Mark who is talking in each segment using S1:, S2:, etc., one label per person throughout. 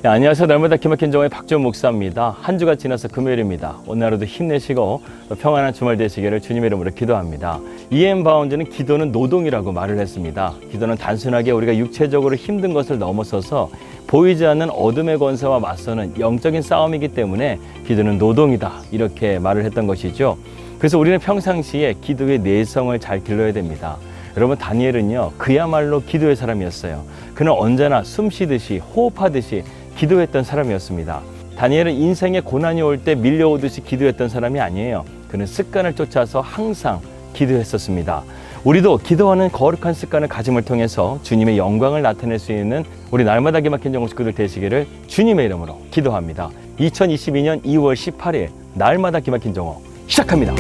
S1: 네, 안녕하세요. 날마다 기막힌 정오의 박지원 목사입니다. 한 주가 지나서 금요일입니다. 오늘 하루도 힘내시고 평안한 주말 되시기를 주님의 이름으로 기도합니다. E.M. 바운드는 기도는 노동이라고 말을 했습니다. 기도는 단순하게 우리가 육체적으로 힘든 것을 넘어서서 보이지 않는 어둠의 권세와 맞서는 영적인 싸움이기 때문에 기도는 노동이다, 이렇게 말을 했던 것이죠. 그래서 우리는 평상시에 기도의 내성을 잘 길러야 됩니다. 여러분, 다니엘은요, 그야말로 기도의 사람이었어요. 그는 언제나 숨 쉬듯이 호흡하듯이 기도했던 사람이었습니다. 다니엘은 인생에 고난이 올 때 밀려오듯이 기도했던 사람이 아니에요. 그는 습관을 쫓아서 항상 기도했었습니다. 우리도 기도하는 거룩한 습관을 가짐을 통해서 주님의 영광을 나타낼 수 있는 우리 날마다 기막힌 정오 식구들 되시기를 주님의 이름으로 기도합니다. 2022년 2월 18일 날마다 기막힌 정오 시작합니다.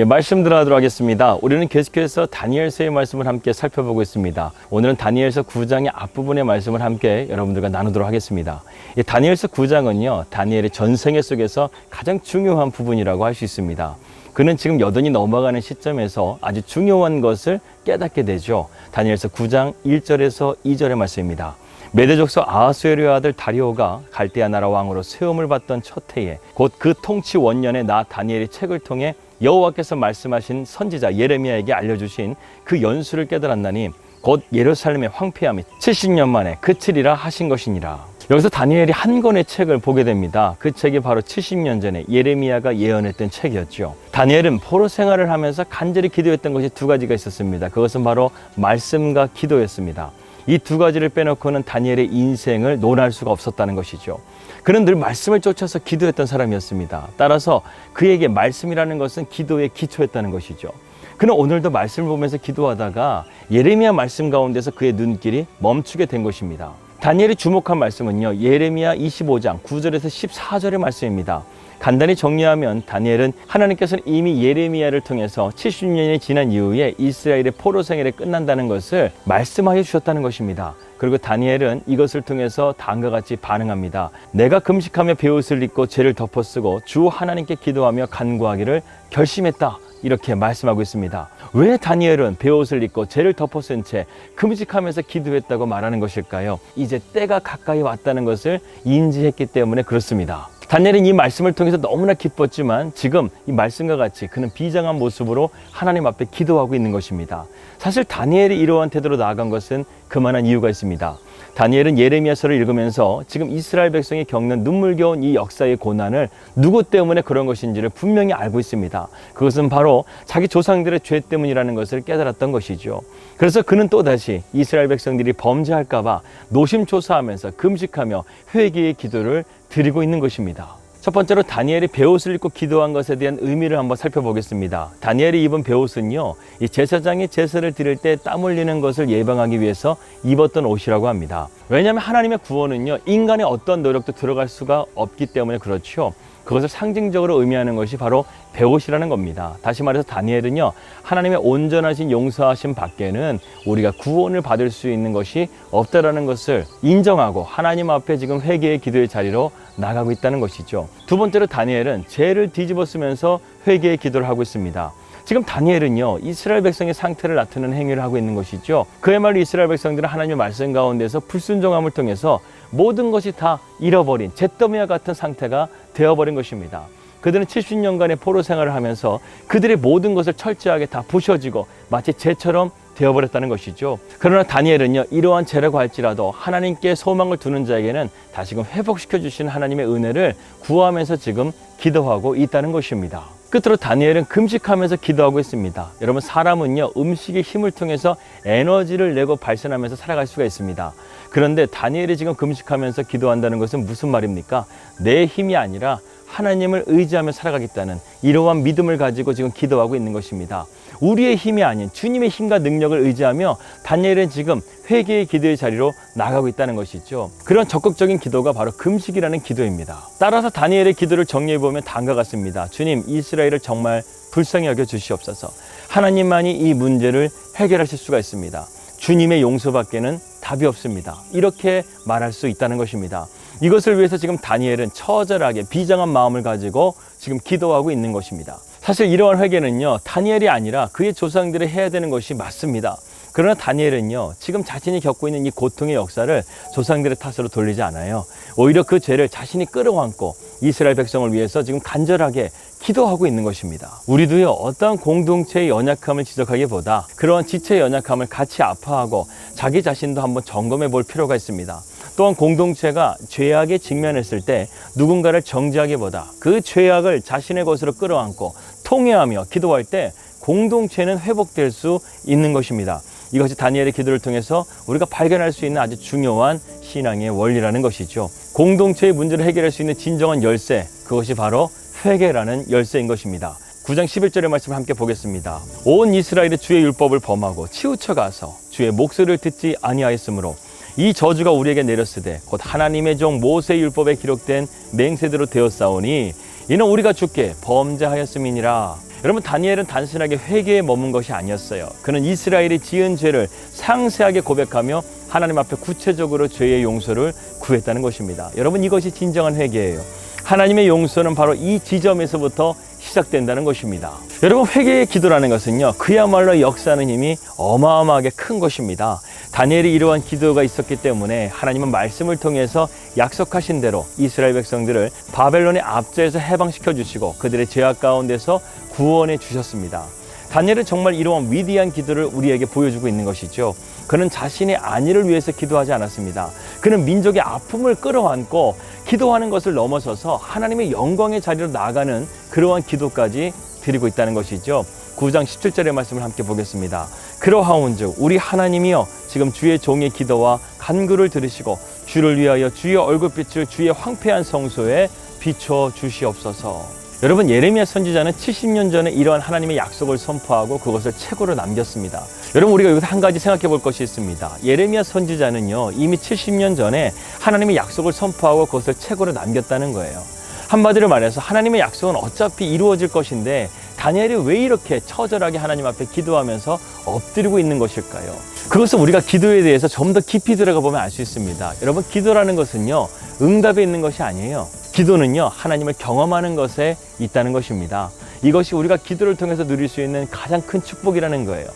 S1: 말씀 들어가도록 하겠습니다. 우리는 계속해서 다니엘서의 말씀을 함께 살펴보고 있습니다. 오늘은 다니엘서 9장의 앞부분의 말씀을 함께 여러분들과 나누도록 하겠습니다. 이 다니엘서 9장은요, 다니엘의 전생애 속에서 가장 중요한 부분이라고 할 수 있습니다. 그는 지금 여든이 넘어가는 시점에서 아주 중요한 것을 깨닫게 되죠. 다니엘서 9장 1절에서 2절의 말씀입니다. 메대 족속 아하수에르의 아들 다리오가 갈대아 나라 왕으로 세움을 받던 첫 해에 곧 그 통치 원년에 나 다니엘이 책을 통해 여호와께서 말씀하신 선지자 예레미야에게 알려주신 그 연수를 깨달았나니 곧 예루살렘의 황폐함이 70년 만에 그치리라 하신 것이니라. 여기서 다니엘이 한 권의 책을 보게 됩니다. 그 책이 바로 70년 전에 예레미야가 예언했던 책이었죠. 다니엘은 포로 생활을 하면서 간절히 기도했던 것이 두 가지가 있었습니다. 그것은 바로 말씀과 기도였습니다. 이 두 가지를 빼놓고는 다니엘의 인생을 논할 수가 없었다는 것이죠. 그는 늘 말씀을 쫓아서 기도했던 사람이었습니다. 따라서 그에게 말씀이라는 것은 기도의 기초였다는 것이죠. 그는 오늘도 말씀을 보면서 기도하다가 예레미야 말씀 가운데서 그의 눈길이 멈추게 된 것입니다. 다니엘이 주목한 말씀은요, 예레미야 25장 9절에서 14절의 말씀입니다. 간단히 정리하면 다니엘은 하나님께서는 이미 예레미야를 통해서 70년이 지난 이후에 이스라엘의 포로 생활이 끝난다는 것을 말씀하여 주셨다는 것입니다. 그리고 다니엘은 이것을 통해서 다음과 같이 반응합니다. 내가 금식하며 베옷을 입고 죄를 덮어쓰고 주 하나님께 기도하며 간구하기를 결심했다, 이렇게 말씀하고 있습니다. 왜 다니엘은 베옷을 입고 죄를 덮어쓴 채 금식하면서 기도했다고 말하는 것일까요? 이제 때가 가까이 왔다는 것을 인지했기 때문에 그렇습니다. 다니엘은 이 말씀을 통해서 너무나 기뻤지만 지금 이 말씀과 같이 그는 비장한 모습으로 하나님 앞에 기도하고 있는 것입니다. 사실 다니엘이 이러한 태도로 나아간 것은 그만한 이유가 있습니다. 다니엘은 예레미야서를 읽으면서 지금 이스라엘 백성이 겪는 눈물겨운 이 역사의 고난을 누구 때문에 그런 것인지를 분명히 알고 있습니다. 그것은 바로 자기 조상들의 죄 때문이라는 것을 깨달았던 것이죠. 그래서 그는 또다시 이스라엘 백성들이 범죄할까 봐 노심초사하면서 금식하며 회개의 기도를 드리고 있는 것입니다. 첫 번째로 다니엘이 베옷을 입고 기도한 것에 대한 의미를 한번 살펴보겠습니다. 다니엘이 입은 베옷은요, 이 제사장이 제사를 드릴 때 땀 흘리는 것을 예방하기 위해서 입었던 옷이라고 합니다. 왜냐하면 하나님의 구원은요, 인간의 어떤 노력도 들어갈 수가 없기 때문에 그렇죠. 그것을 상징적으로 의미하는 것이 바로 베옷이라는 겁니다. 다시 말해서 다니엘은요, 하나님의 온전하신 용서하심 밖에는 우리가 구원을 받을 수 있는 것이 없다라는 것을 인정하고 하나님 앞에 지금 회개의 기도의 자리로 나가고 있다는 것이죠. 두 번째로 다니엘은 죄를 뒤집어 쓰면서 회개의 기도를 하고 있습니다. 지금 다니엘은요, 이스라엘 백성의 상태를 나타내는 행위를 하고 있는 것이죠. 그야말로 이스라엘 백성들은 하나님의 말씀 가운데서 불순종함을 통해서 모든 것이 다 잃어버린 잿더미와 같은 상태가 되어버린 것입니다. 그들은 70년간의 포로 생활을 하면서 그들의 모든 것을 철저하게 다 부셔지고 마치 재처럼 되어버렸다는 것이죠. 그러나 다니엘은요, 이러한 죄라고 할지라도 하나님께 소망을 두는 자에게는 다시금 회복시켜 주시는 하나님의 은혜를 구하면서 지금 기도하고 있다는 것입니다. 끝으로 다니엘은 금식하면서 기도하고 있습니다. 여러분, 사람은요, 음식의 힘을 통해서 에너지를 내고 발산하면서 살아갈 수가 있습니다. 그런데 다니엘이 지금 금식하면서 기도한다는 것은 무슨 말입니까? 내 힘이 아니라 하나님을 의지하며 살아가겠다는 이러한 믿음을 가지고 지금 기도하고 있는 것입니다. 우리의 힘이 아닌 주님의 힘과 능력을 의지하며 다니엘은 지금 회개의 기도의 자리로 나가고 있다는 것이죠. 그런 적극적인 기도가 바로 금식이라는 기도입니다. 따라서 다니엘의 기도를 정리해보면 다음과 같습니다. 주님, 이스라엘을 정말 불쌍히 여겨 주시옵소서. 하나님만이 이 문제를 해결하실 수가 있습니다. 주님의 용서밖에는 답이 없습니다. 이렇게 말할 수 있다는 것입니다. 이것을 위해서 지금 다니엘은 처절하게 비장한 마음을 가지고 지금 기도하고 있는 것입니다. 사실 이러한 회개는요, 다니엘이 아니라 그의 조상들이 해야 되는 것이 맞습니다. 그러나 다니엘은요, 지금 자신이 겪고 있는 이 고통의 역사를 조상들의 탓으로 돌리지 않아요. 오히려 그 죄를 자신이 끌어안고 이스라엘 백성을 위해서 지금 간절하게 기도하고 있는 것입니다. 우리도요, 어떠한 공동체의 연약함을 지적하기보다 그러한 지체의 연약함을 같이 아파하고 자기 자신도 한번 점검해 볼 필요가 있습니다. 또한 공동체가 죄악에 직면했을 때 누군가를 정죄하기보다 그 죄악을 자신의 것으로 끌어안고 통회하며 기도할 때 공동체는 회복될 수 있는 것입니다. 이것이 다니엘의 기도를 통해서 우리가 발견할 수 있는 아주 중요한 신앙의 원리라는 것이죠. 공동체의 문제를 해결할 수 있는 진정한 열쇠, 그것이 바로 회개라는 열쇠인 것입니다. 9장 11절의 말씀을 함께 보겠습니다. 온 이스라엘의 주의 율법을 범하고 치우쳐 가서 주의 목소리를 듣지 아니하였으므로 이 저주가 우리에게 내렸으되 곧 하나님의 종 모세의 율법에 기록된 맹세대로 되었사오니 이는 우리가 주께 범죄하였음이니라. 여러분, 다니엘은 단순하게 회개에 머문 것이 아니었어요. 그는 이스라엘이 지은 죄를 상세하게 고백하며 하나님 앞에 구체적으로 죄의 용서를 구했다는 것입니다. 여러분, 이것이 진정한 회개예요. 하나님의 용서는 바로 이 지점에서부터 시작된다는 것입니다. 여러분, 회개의 기도라는 것은요, 그야말로 역사하는 힘이 어마어마하게 큰 것입니다. 다니엘이 이러한 기도가 있었기 때문에 하나님은 말씀을 통해서 약속하신 대로 이스라엘 백성들을 바벨론의 압제에서 해방시켜 주시고 그들의 죄악 가운데서 구원해 주셨습니다. 다니엘은 정말 이러한 위대한 기도를 우리에게 보여주고 있는 것이죠. 그는 자신의 안위를 위해서 기도하지 않았습니다. 그는 민족의 아픔을 끌어안고 기도하는 것을 넘어서서 하나님의 영광의 자리로 나아가는 그러한 기도까지 드리고 있다는 것이죠. 9장 17절의 말씀을 함께 보겠습니다. 그러하온즉 우리 하나님이여 지금 주의 종의 기도와 간구를 들으시고 주를 위하여 주의 얼굴빛을 주의 황폐한 성소에 비춰 주시옵소서. 여러분, 예레미야 선지자는 70년 전에 이러한 하나님의 약속을 선포하고 그것을 책으로 남겼습니다. 여러분, 우리가 여기서 한 가지 생각해 볼 것이 있습니다. 예레미야 선지자는요, 이미 70년 전에 하나님의 약속을 선포하고 그것을 책으로 남겼다는 거예요. 한마디로 말해서 하나님의 약속은 어차피 이루어질 것인데 다니엘이 왜 이렇게 처절하게 하나님 앞에 기도하면서 엎드리고 있는 것일까요? 그것은 우리가 기도에 대해서 좀 더 깊이 들어가 보면 알 수 있습니다. 여러분, 기도라는 것은요, 응답에 있는 것이 아니에요. 기도는요, 하나님을 경험하는 것에 있다는 것입니다. 이것이 우리가 기도를 통해서 누릴 수 있는 가장 큰 축복이라는 거예요.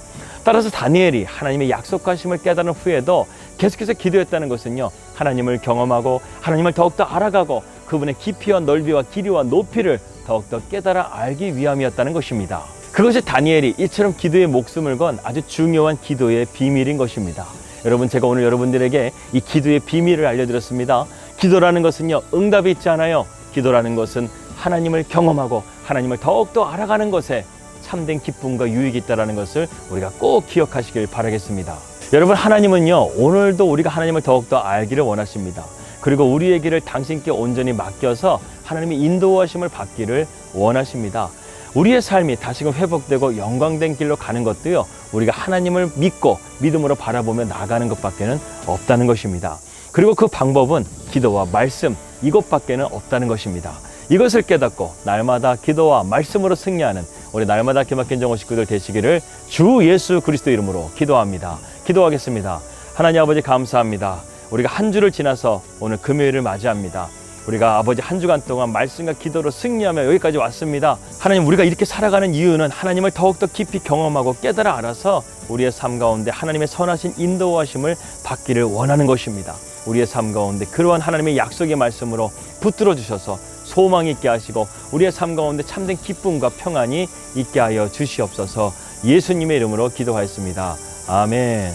S1: 따라서 다니엘이 하나님의 약속하심을 깨달은 후에도 계속해서 기도했다는 것은요, 하나님을 경험하고 하나님을 더욱더 알아가고 그분의 깊이와 넓이와 길이와 높이를 더욱더 깨달아 알기 위함이었다는 것입니다. 그것이 다니엘이 이처럼 기도에 목숨을 건 아주 중요한 기도의 비밀인 것입니다. 여러분, 제가 오늘 여러분들에게 이 기도의 비밀을 알려드렸습니다. 기도라는 것은요, 응답이 있지 않아요. 기도라는 것은 하나님을 경험하고 하나님을 더욱더 알아가는 것에 참된 기쁨과 유익이 있다는 것을 우리가 꼭 기억하시길 바라겠습니다. 여러분, 하나님은요, 오늘도 우리가 하나님을 더욱더 알기를 원하십니다. 그리고 우리의 길을 당신께 온전히 맡겨서 하나님의 인도하심을 받기를 원하십니다. 우리의 삶이 다시금 회복되고 영광된 길로 가는 것도요, 우리가 하나님을 믿고 믿음으로 바라보며 나가는 것밖에는 없다는 것입니다. 그리고 그 방법은 기도와 말씀, 이것밖에는 없다는 것입니다. 이것을 깨닫고 날마다 기도와 말씀으로 승리하는 우리 날마다 기막힌 정오 식구들 되시기를 주 예수 그리스도 이름으로 기도합니다. 기도하겠습니다. 하나님 아버지, 감사합니다. 우리가 한 주를 지나서 오늘 금요일을 맞이합니다. 우리가 아버지 한 주간 동안 말씀과 기도로 승리하며 여기까지 왔습니다. 하나님, 우리가 이렇게 살아가는 이유는 하나님을 더욱더 깊이 경험하고 깨달아 알아서 우리의 삶 가운데 하나님의 선하신 인도하심을 받기를 원하는 것입니다. 우리의 삶 가운데 그러한 하나님의 약속의 말씀으로 붙들어 주셔서 소망이 있게 하시고 우리의 삶 가운데 참된 기쁨과 평안이 있게 하여 주시옵소서. 예수님의 이름으로 기도하였습니다. 아멘.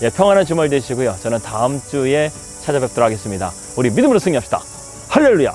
S1: 예, 평안한 주말 되시고요. 저는 다음 주에 찾아뵙도록 하겠습니다. 우리 믿음으로 승리합시다. 할렐루야.